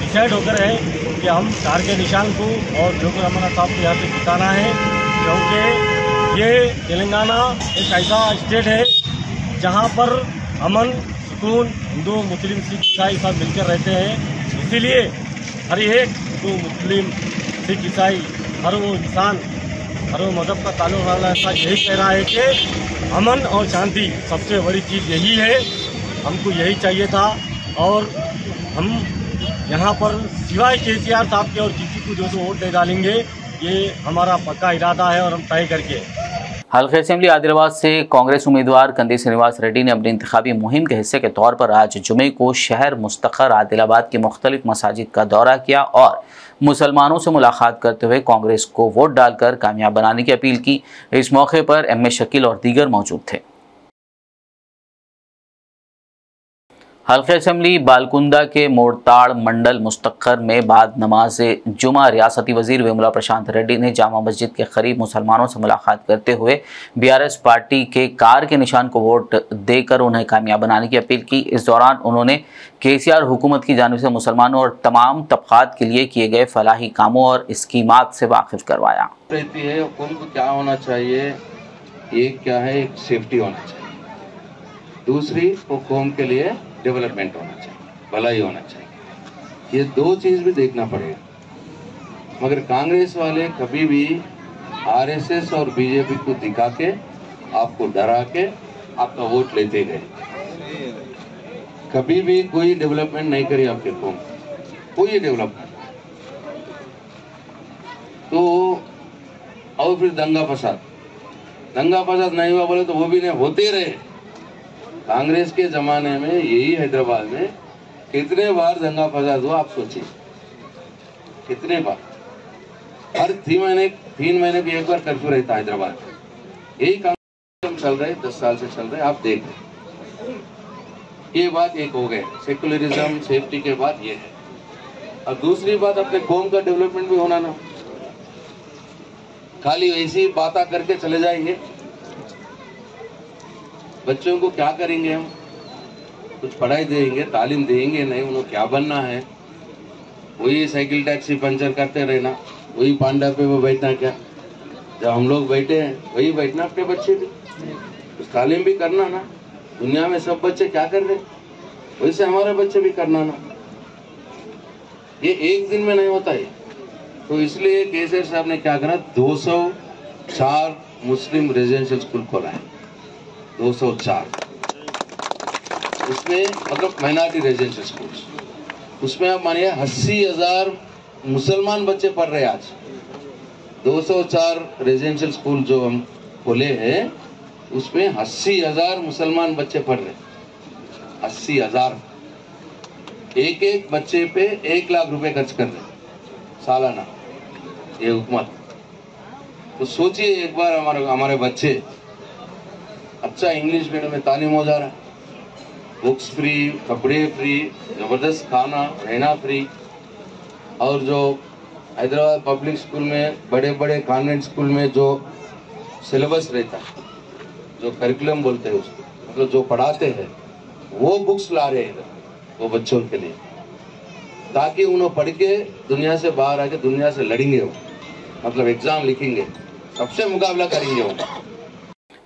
डिसाइड होकर है कि हम कार के निशान को और जोगर रमना साहब को यहाँ से जिताना है, क्योंकि ये तेलंगाना एक ऐसा स्टेट है जहाँ पर अमन सुकून हिंदू मुस्लिम सिख ईसाई सब मिलकर रहते हैं। इसीलिए हर एक हिंदू मुस्लिम सिख ईसाई हर वो इंसान हर वो मज़हब का ताल्लुक वाला ऐसा यही कह रहा है कि अमन और शांति सबसे बड़ी चीज़ यही है। हमको यही चाहिए था और हम यहाँ पर सिवाय केसीआर साहब के और किसी को जो वोट नहीं डालेंगे, ये हमारा पक्का इरादा है और हम तय करके। हल्के असेंबली आदिलाबाद से कांग्रेस उम्मीदवार कंदी श्रीनिवास रेड्डी ने अपनी इंतखाबी मुहिम के हिस्से के तौर पर आज जुमे को शहर मुस्तखर आदिलाबाद की मुख्तलिफ मसाजिद का दौरा किया और मुसलमानों से मुलाकात करते हुए कांग्रेस को वोट डालकर कामयाब बनाने की अपील की। इस मौके पर एम ए शकील और दीगर मौजूद थे। हल्के असेंबली बालकुंदा के मोड़ताड़ मंडल मुस्तक्कर में बाद नमाज जुमा रियासती वजीर वेमुला प्रशांत रेड्डी ने जामा मस्जिद के करीब मुसलमानों से मुलाकात करते हुए बीआरएस पार्टी के कार के निशान को वोट देकर उन्हें कामयाब बनाने की अपील की। इस दौरान उन्होंने केसीआर हुकूमत की जानिब से मुसलमानों और तमाम तबकात के लिए किए गए फलाही कामों और स्कीमात से वाकिफ करवाया। रहती है हुकूमत को क्या होना चाहिए, एक क्या है, एक सेफ्टी होना चाहिए, दूसरी वो कौम के लिए डेवलपमेंट होना चाहिए, भलाई होना चाहिए। ये दो चीज़ भी देखना पड़ेगा। मगर कांग्रेस वाले कभी भी आरएसएस और बीजेपी को दिखा के आपको डरा के आपका वोट लेते गए। कभी भी कोई डेवलपमेंट नहीं करी आपके कौम, कोई डेवलपमेंट। तो और फिर दंगा फसाद नहीं हुआ बोले तो वो भी नहीं, होते रहे। कांग्रेस के जमाने में यही हैदराबाद में कितने बार दंगा फसाद हुआ, आप सोचिए कितने बार। हर 3 महीने की एक बार कर्फ्यू रहता हैदराबाद में। यही कांग्रेस चल रहे 10 साल से चल रहे, आप देख रहे। ये बात एक हो गए, सेकुलरिज्म सेफ्टी के बाद ये है। और दूसरी बात अपने कौम का डेवलपमेंट भी होना ना, खाली ऐसी बातें करके चले जाएंगे। बच्चों को क्या करेंगे हम, कुछ पढ़ाई देंगे, तालीम देंगे नहीं, उन्हें क्या बनना है। वही साइकिल टैक्सी पंचर करते रहना, वही पांडा पे वो बैठना। क्या जब हम लोग बैठे हैं वही बैठना, अपने बच्चे भी कुछ तालीम भी करना ना। दुनिया में सब बच्चे क्या कर रहे, वैसे हमारे बच्चे भी करना ना। ये एक दिन में नहीं होता है। तो इसलिए केसीआर साहब ने क्या करा, 204 मुस्लिम रेजिडेंशियल स्कूल खोला है। 204 उसमें मतलब माइनॉरिटी रेजिडेंशियल स्कूल्स, उसमें आप मानिए 80,000 मुसलमान बच्चे पढ़ रहे हैं आज। 204 रेजिडेंशियल स्कूल जो हम खोले हैं उसमें 80,000 मुसलमान बच्चे पढ़ रहे हैं। 80,000, एक बच्चे पे 1 लाख रुपए खर्च कर रहे सालाना ये हुकूमत। तो सोचिए एक बार हमारे बच्चे अच्छा इंग्लिश मीडियम में तालीम हो जा रहा है, बुक्स फ्री, कपड़े फ्री, जबरदस्त खाना, रहना फ्री। और जो हैदराबाद पब्लिक स्कूल में, बड़े बड़े कॉन्वेंट स्कूल में जो सिलेबस रहता है, जो करिकुलम बोलते हैं उसको, मतलब जो पढ़ाते हैं, वो बुक्स ला रहे हैं वो बच्चों के लिए, ताकि उन्हें पढ़ के दुनिया से बाहर आके दुनिया से लड़ेंगे वो, मतलब एग्जाम लिखेंगे, सबसे मुकाबला करेंगे वो।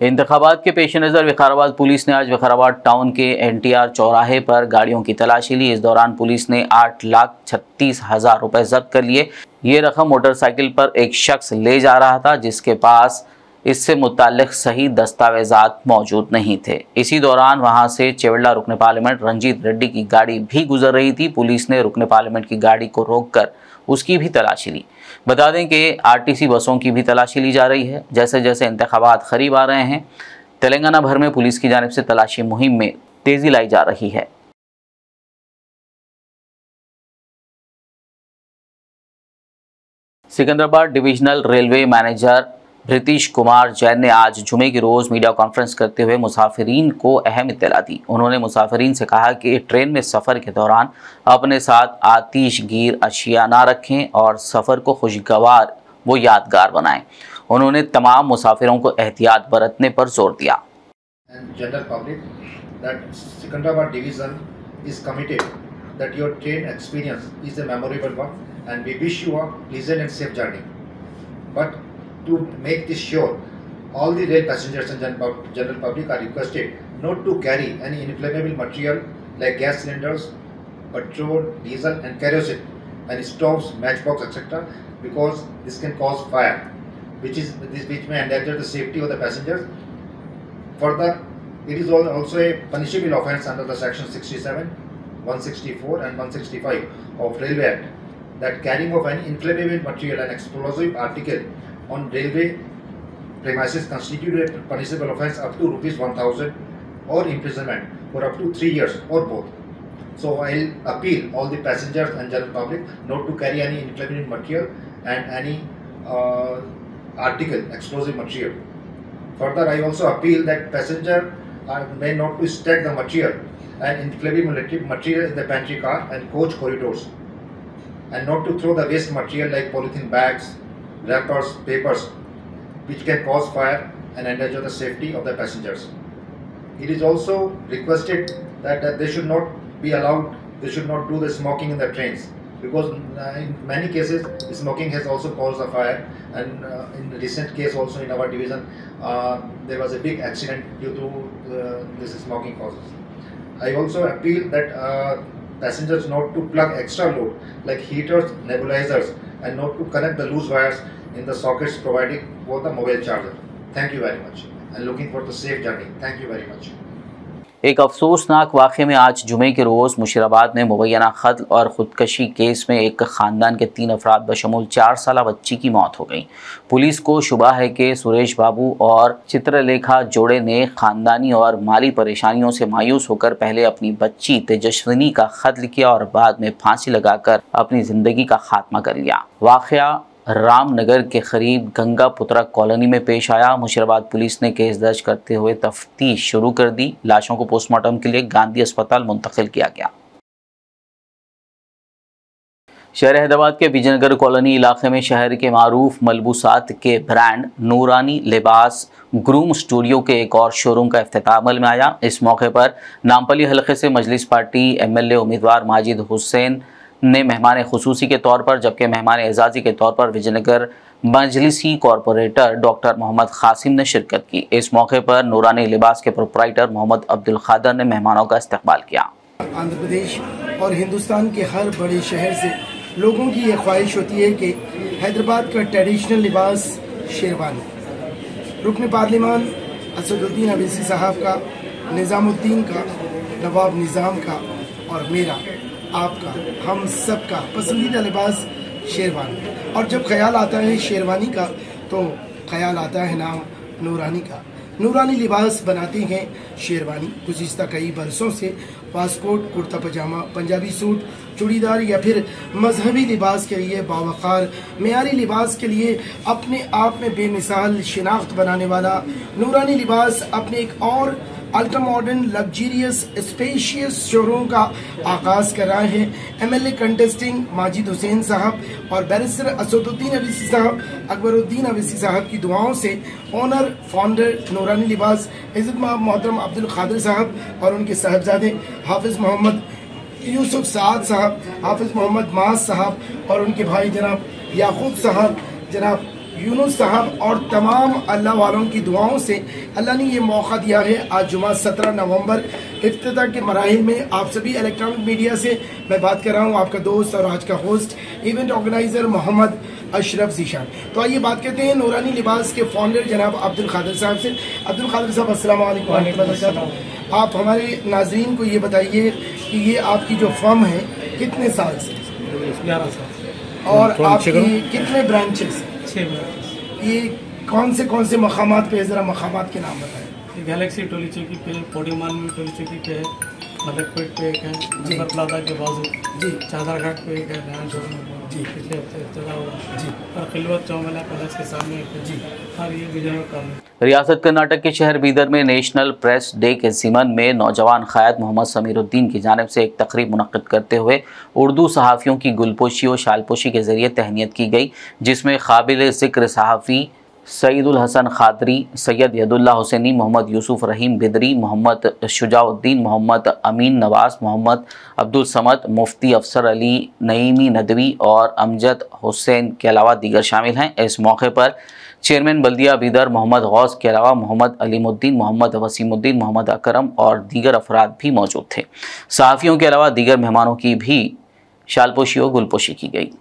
इंतखाबात के पेश नज़र विकाराबाद पुलिस ने आज विकाराबाद टाउन के NTR चौराहे पर गाड़ियों की तलाशी ली। इस दौरान पुलिस ने 8,36,000 रुपए जब्त कर लिए। ये रकम मोटरसाइकिल पर एक शख्स ले जा रहा था, जिसके पास इससे मुताल्लिक सही दस्तावेजात मौजूद नहीं थे। इसी दौरान वहां से चेवल्ला रुकने पार्लियामेंट रंजीत रेड्डी की गाड़ी भी गुजर रही थी। पुलिस ने रुकने पार्लियामेंट की गाड़ी को रोककर उसकी भी तलाशी ली। बता दें कि आरटीसी बसों की भी तलाशी ली जा रही है। जैसे जैसे इंतखाबात करीब आ रहे हैं, तेलंगाना भर में पुलिस की जानिब से तलाशी मुहिम में तेजी लाई जा रही है। Secunderabad divisional railway manager British Kumar Jain ने आज जुमे के रोज़ मीडिया कॉन्फ्रेंस करते हुए मुसाफिरीन को अहम इत्तला दी। उन्होंने मुसाफिरीन से कहा कि ट्रेन में सफ़र के दौरान अपने साथ आतिशगीर अशिया ना रखें और सफ़र को खुशगवार व यादगार बनाएं। उन्होंने तमाम मुसाफिरों को एहतियात बरतने पर जोर दिया। General public, that Secunderabad division is committed that your train experience is a memorable one, and we wish you a pleasant and safe journey. But to make this sure, all the rail passengers and general public are requested not to carry any inflammable material like gas cylinders, petrol, diesel and kerosene, and stoves, matchbox, etc. because this can cause fire, which may endanger the safety of the passengers. Further, it is also a punishable offence under the section 67, 164 and 165 of Railway Act, that carrying of any inflammable material and explosive article on railway premises constitute a punishable offence up to ₹1,000 or imprisonment for up to 3 years or both. So I will appeal all the passengers and general public not to carry any inflammable material and any article, explosive material. Further, I also appeal that passenger may not to stack the material and inflammable material in the pantry car and coach corridors, and not to throw the waste material like polythene bags, wrappers, papers, which can cause fire and endanger the safety of the passengers. It is also requested that they should not be allowed, they should not do the smoking in the trains, because in many cases smoking has also caused a fire, and in the recent case also in our division there was a big accident due to this smoking causes. I also appeal that passengers not to plug extra load like heaters, nebulizers, and not to connect the loose wires in the sockets provided for the mobile charger. Thank you very much, and looking for the safe journey. Thank you very much. एक अफसोसनाक वाक़े में आज जुमे के रोज़ मुशीराबाद में मुबैना कत्ल और ख़ुदकशी केस में एक ख़ानदान के 3 अफराद बशमूल 4 साला बच्ची की मौत हो गई। पुलिस को शुबा है कि सुरेश बाबू और चित्रलेखा जोड़े ने ख़ानदानी और माली परेशानियों से मायूस होकर पहले अपनी बच्ची तेजस्विनी का कत्ल किया और बाद में फांसी लगाकर अपनी ज़िंदगी का खात्मा कर लिया। वाक़या रामनगर के करीब गंगा पुत्रा कॉलोनी में पेश आया। मुशीराबाद पुलिस ने केस दर्ज करते हुए तफ्तीश शुरू कर दी। लाशों को पोस्टमार्टम के लिए गांधी अस्पताल मुंतकिल किया गया। शहर हैदराबाद के विजयनगर कॉलोनी इलाके में शहर के मारूफ मलबूसात के ब्रांड नूरानी लिबास ग्रूम स्टूडियो के एक और शोरूम का इफ्तिताह अमल में आया। इस मौके पर नामपली हलके से मजलिस पार्टी MLA उम्मीदवार माजिद हुसैन ने मेहमान खुसूसी के तौर पर, जबकि मेहमान एजाजी के तौर पर विजयनगर मजलिसी कॉरपोरेटर डॉक्टर मोहम्मद कासिम ने शिरकत की। इस मौके पर नूरानी लिबास के प्रोप्राइटर मोहम्मद अब्दुल खादर ने मेहमानों का इस्तकबाल किया। आंध्र प्रदेश और हिंदुस्तान के हर बड़े शहर से लोगों की ये ख्वाहिश होती है कि हैदराबाद का ट्रेडिशनल लिबास शेरवानी, रुकन पार्लिमान असदुद्दीन अवैसी साहब का, निज़ामुद्दीन का, नवाब निज़ाम का और मेरा, आपका, हम सब का पसंदीदा लिबास शेरवानी। और जब ख्याल आता है शेरवानी का तो ख्याल आता है नाम नूरानी का। नूरानी लिबास बनाते हैं शेरवानी। गुज़िश्ता कई बरसों से पासपोर्ट, कुर्ता पजामा, पंजाबी सूट, चूड़ीदार या फिर मजहबी लिबास के लिए बावकार मेयारी लिबास के लिए अपने आप में बेमिसाल शिनाख्त बनाने वाला नूरानी लिबास अपने एक और ultra modern luxurious spacious showroom का आगाज कर रहे हैं। MLA कंटेस्टिंग माजिद हुसैन साहब और बैरिस्टर असदुद्दीन अवैसी साहब, अकबरुद्दीन अवैसी साहब की दुआओं से ओनर फाउंडर नूरानी लिबास इज़्ज़त मोहतरम अब्दुल खादर साहब और उनके साहबजादे हाफिज मोहम्मद यूसुफ साद साहब, हाफिज मोहम्मद मास साहब और उनके भाई जनाब याकूब साहब, जनाब यूनुस साहब और तमाम अल्लाह वालों की दुआओं से अल्लाह ने ये मौका दिया है। आज जुमा 17 नवंबर इफ्तिताह के मराहिल में आप सभी इलेक्ट्रॉनिक मीडिया से मैं बात कर रहा हूँ, आपका दोस्त और आज का host event organiser Mohammad Ashraf Zeeshan. तो आइए बात करते हैं नूरानी लिबास के फाउंडर जनाब अब्दुल कादिर साहब से। अब्दुल कादिर साहब अस्सलाम वालेकुम रहमतुल्लाहि व बरकातहू। आप हमारे नाज़रीन को ये बताइए कि ये आपकी जो फर्म है कितने साल से, 11 साल, और आपकी कितने ब्रांचेस? 6 ब्रांचेस। ये कौन से मकामात पे, ज़रा मकामात के नाम बताएं। गैलेक्सी टोली चौकी पे, पोडीमान में टोली चौकी पे है, मलकपेट पे एक है, जबर प्लाजा के बाजू जी, चादर घाट पे एक है, नया शोरूम जी पिछले हफ्ते चला हुआ जी, और खिलवत चौमला पैलेस के सामने एक है जी, और ये बिजनौर कॉलोनी। रियासत कर्नाटक के शहर बीदर में नेशनल प्रेस डे के ज़िमन में नौजवान क़ायद मोहम्मद समीरुद्दीन की जानिब से एक तकरीब मुनक़्क़िद करते हुए उर्दू सहाफ़ियों की गुलपोशी और शालपोशी के ज़रिए तहनीत की गई, जिसमें काबिल ज़िक्र सहाफ़ी सईदुल हसन खादरी, सैयद यदुल्ला हुसैनी, मोहम्मद यूसुफ रहीम बिदरी, मोहम्मद शुजाउद्दीन, मोहम्मद अमीन नवाज, मोहम्मद अब्दुल समद, मुफ्ती अफसर अली नईमी नदवी और अमजद हुसैन के अलावा दीगर शामिल हैं। इस मौके पर चेयरमैन बल्दिया बीदर मोहम्मद गौस के अलावा मोहम्मद अलीमुद्दीन, मोहम्मद वसीमुद्दीन, मोहम्मद अकरम और दीगर अफराद भी मौजूद थे। सहाफ़ियों के अलावा दीगर मेहमानों की भी शालपोशी और गुलपोशी की गई।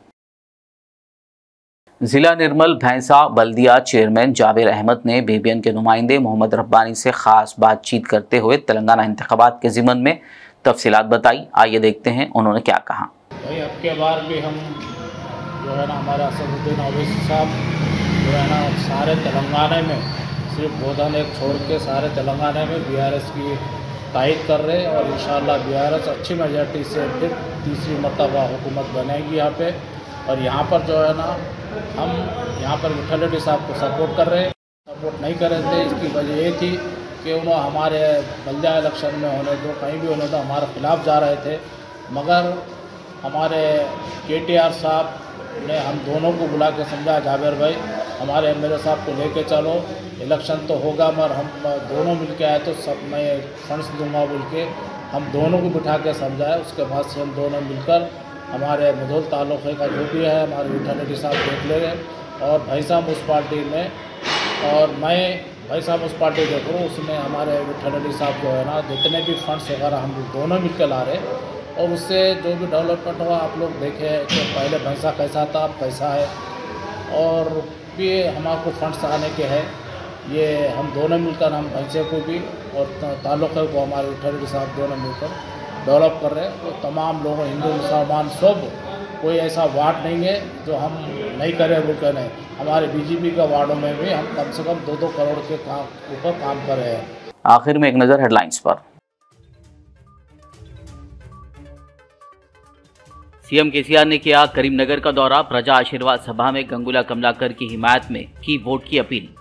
ज़िला निर्मल भैंसा बल्दिया चेयरमैन जाबिर अहमद ने BBN के नुमाइंदे मोहम्मद रब्बानी से ख़ास बातचीत करते हुए तेलंगाना इंतखाबात के ज़िमन में तफसीलात बताई। आइए देखते हैं उन्होंने क्या कहा। भाई अब के बार भी हम जो है ना हमारे असदुद्दीन ओवैसी साहब जो है ना सारे तेलंगाना में सिर्फ बोधन एक छोड़ के सारे तेलंगाना में BRS की तायद कर रहे हैं और इंशाअल्लाह BRS अच्छी मेजॉरिटी से फिर तीसरी मरतबा हुकूमत बनेगी यहाँ पे। और यहाँ पर जो है ना हम यहाँ पर विठल रेड्डी साहब को सपोर्ट कर रहे हैं। सपोर्ट नहीं कर रहे थे, इसकी वजह ये थी कि उन्होंने हमारे बल्दिया इलेक्शन में होने दो कहीं भी होने तो हमारे खिलाफ जा रहे थे, मगर हमारे KTR साहब ने हम दोनों को बुला के समझा, जाबिर भाई हमारे MLA साहब को लेके चलो, इलेक्शन तो होगा मगर हम दोनों मिल के आए तो सब मैं फंड्स दूंगा बोल के हम दोनों को बिठा के समझाए। उसके बाद से हम दोनों मिलकर हमारे मुधोल तालुक़े का जो भी है हमारे विठल रेड्डी साहब देख ले रहे और भाई साहब उस पार्टी में और मैं भाई साहब उस पार्टी देख रहा हूँ, उसमें हमारे विठल रेड्डी साहब जो है ना जितने भी फंड्स वगैरह हम दोनों मिल कर ला रहे और उससे जो भी डेवलपमेंट हुआ आप लोग देखे कि पहले भैंसा कैसा था अब कैसा है और भी हमारे को फंड्स आने के हैं। ये हम दोनों मिलकर हम भैंसे को भी और तालुक़े को हमारे विठल रेड्डी साहब दोनों मिलकर डेवलप कर रहे हैं। तो तमाम लोगों हिंदू मुसलमान सब कोई ऐसा वार्ड नहीं है जो हम नहीं करें बोल कर नहीं। हमारे BJP का वार्डों में भी हम कम से कम 2-2 करोड़ के ऊपर काम कर रहे हैं। आखिर में एक नज़र हेडलाइंस पर। CM KCR ने किया करीमनगर का दौरा, प्रजा आशीर्वाद सभा में गंगुला कमलाकर की हिमायत में की वोट की अपील।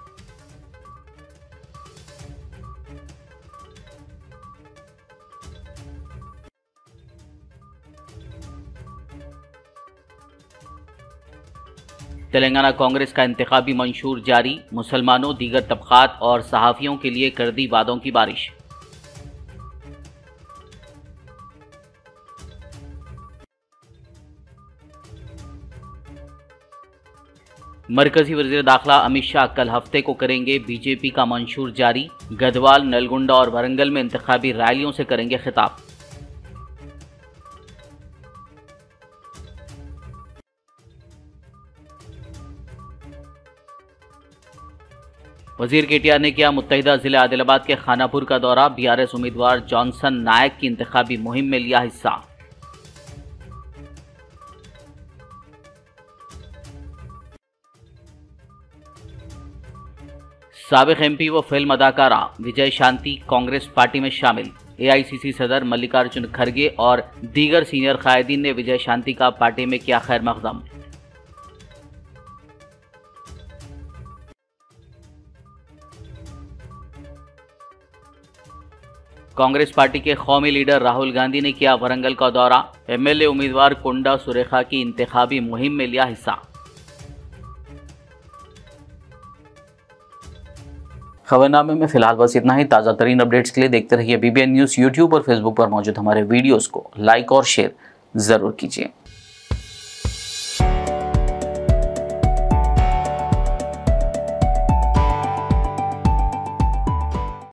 तेलंगाना कांग्रेस का इंतखाबी मंशूर जारी, मुसलमानों, दीगर तबकात और सहाफ़ियों के लिए कर दी वादों की बारिश। मरकजी वज़ीर दाखिला अमित शाह कल हफ्ते को करेंगे BJP का मंशूर जारी, गढ़वाल, नलगुंडा और वरंगल में इंतखाबी रैलियों से करेंगे खिताब। वजीर KTR ने किया मुत्तहिदा ज़िला आदिलाबाद के खानापुर का दौरा, BRS उम्मीदवार जॉनसन नायक की इंतखाबी मुहिम में लिया हिस्सा। साबिक MP व फिल्म अदाकारा विजय शांति कांग्रेस पार्टी में शामिल, AICC सदर मल्लिकार्जुन खड़गे और दीगर सीनियर कायदीन ने विजय शांति का पार्टी में किया खैर मकदम। कांग्रेस पार्टी के कौमी लीडर राहुल गांधी ने किया वरंगल का दौरा, MLA उम्मीदवार कोंडा सुरेखा की इंतखाबी मुहिम में लिया हिस्सा। खबरनामे में फिलहाल बस इतना ही। ताज़ा तरीन अपडेट्स के लिए देखते रहिए BBN न्यूज़। यूट्यूब और फेसबुक पर मौजूद हमारे वीडियोस को लाइक और शेयर ज़रूर कीजिए।